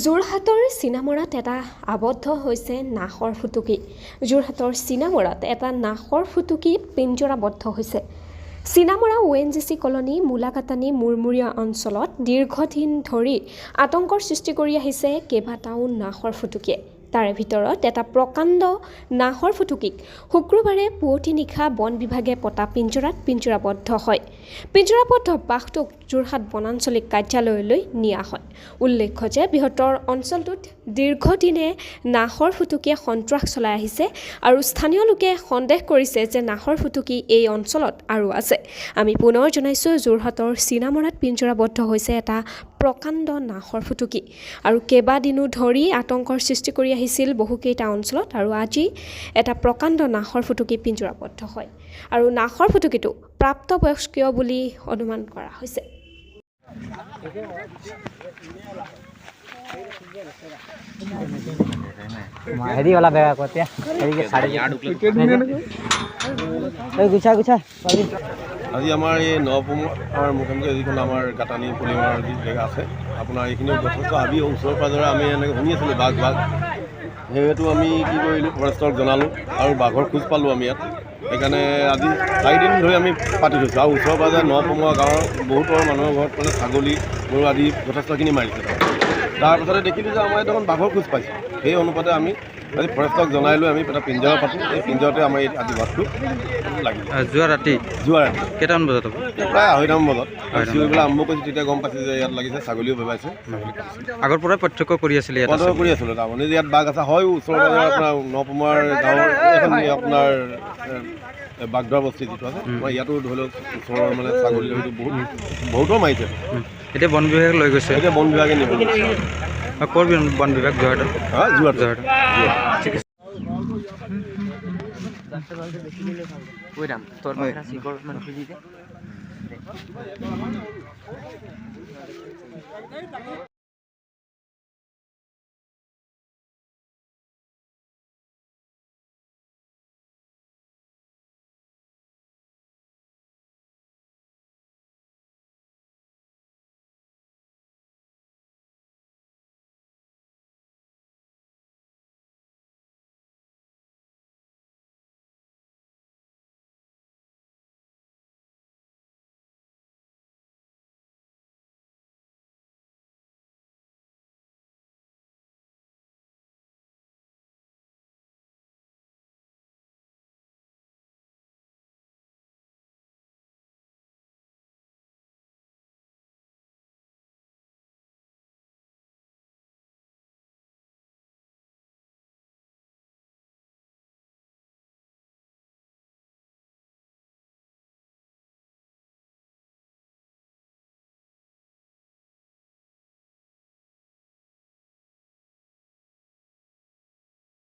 যোৰহাটৰ চিনামৰাত এটা আবদ্ধ হৈছে নাহৰ ফুটুকী। যোৰহাটৰ চিনামৰাত এটা নাহৰ ফুটুকী পিঞ্জৰাবদ্ধ হৈছে। চিনামৰা ONGC কলনী মূলাকাটানী মুৰমুৰীয়া অঞ্চলত দীৰ্ঘদিন ধৰি আতংকৰ সৃষ্টি কৰি আহিছে কেইবাটাও নাহৰ ফুটুকীয়ে। তাৰে ভিতৰত এটা প্ৰকাণ্ড নাহৰ ফুটুকীক শুক্ৰবাৰে পুৱতি নিশা বন বিভাগে পতা পিঞ্জৰাত পিঞ্জৰাবদ্ধ হয়। পিঞ্জৰাবদ্ধ বাঘটোক যোৰহাট বনাঞ্চলিক কাৰ্যালয়লৈ নিয়া হয়। উল্লেখ্য যে বৃহত্তৰ অঞ্চলটোত দীৰ্ঘদিনে নাহৰ ফুটুকীয়ে সন্ত্ৰাস চলাই আহিছে আৰু স্থানীয় লোকে সন্দেহ কৰিছে যে নাহৰ ফুটুকী এই অঞ্চলত আৰু আছে। আমি পুনৰ জনাইছোঁ, যোৰহাটৰ চিনামৰাত পিঞ্জৰাবদ্ধ হৈছে এটা প্ৰকাণ্ড নাহৰ ফুটুকী আৰু কেইবাদিনো ধৰি আতংকৰ সৃষ্টি কৰি আহিছিল বহুকেইটা অঞ্চলত, আৰু আজি এটা প্ৰকাণ্ড নাহৰ ফুটুকী পিঞ্জৰাবদ্ধ হয় আৰু নাহৰ ফুটুকীটো প্ৰাপ্তবয়স্কীয় বুলি অনুমান কৰা হৈছে। হেৰি वाला বেয়া কতে হেৰি কে সাড়ে এই গুছা আজি আমাৰ এই নপুমৰ মুখ্যমন্ত্ৰী যিখন আমাৰ গাটানী পলিমাৰ যি জেগা আছে, আপোনাৰ এইখিনি যথেষ্ট হাবি ওচৰে পাজৰে আমি এনেকৈ শুনি আছিলোঁ বাঘ সেয়েতো আমি কি কৰিলোঁ, ফৰেষ্টক জনালোঁ আৰু বাঘৰ খোজ পালোঁ আমি ইয়াত। সেইকাৰণে আজি 4 দিন ধৰি আমি পাতি থৈছোঁ আৰু ওচৰে পাজৰে নপুমৰা গাঁৱৰ বহুতৰ মানুহৰ ঘৰত মানে ছাগলী গৰু আদি যথেষ্টখিনি মাৰিছে। তাৰপাছতে দেখিলোঁ যে আমাৰ দেখোন বাঘৰ খোজ পাইছোঁ। সেই অনুপাতে আমি আজি ফৰেষ্টক জনাই লৈ আমি এটা পিঞ্জৰা পাতোঁ। এই পিঞ্জৰাতে আমাৰ আজি বাঘটো লাগিল। যোৱা ৰাতি কেইটামান বজাত প্ৰায় 2:30 বজাত চিঞৰিবলৈ আৰম্ভ কৰিছোঁ, তেতিয়া গম পাইছোঁ যে ইয়াত লাগিছে, ছাগলীও বেবাইছে। আগৰ পৰাই প্ৰত্যক্ষ কৰি আছিলে কৰি আছিলোঁ তাৰমানে যে ইয়াত বাঘ আছে। হয়, ওচৰে পাজৰে আপোনাৰ নপুমাৰ গাঁৱৰ এখন আপোনাৰ বাগদৰা বস্তি যিটো আছে, মই ইয়াতো ধৰি লওক ওচৰৰ মানে ছাগলী হয়তো বহুতৰ মাৰিছে। এতিয়া বন বিভাগে লৈ গৈছে, এতিয়া বন বিভাগে নিব। ক'ৰ বন বিভাগ? যোৰহাটৰ। যোৰহাট। ঠিক আছে।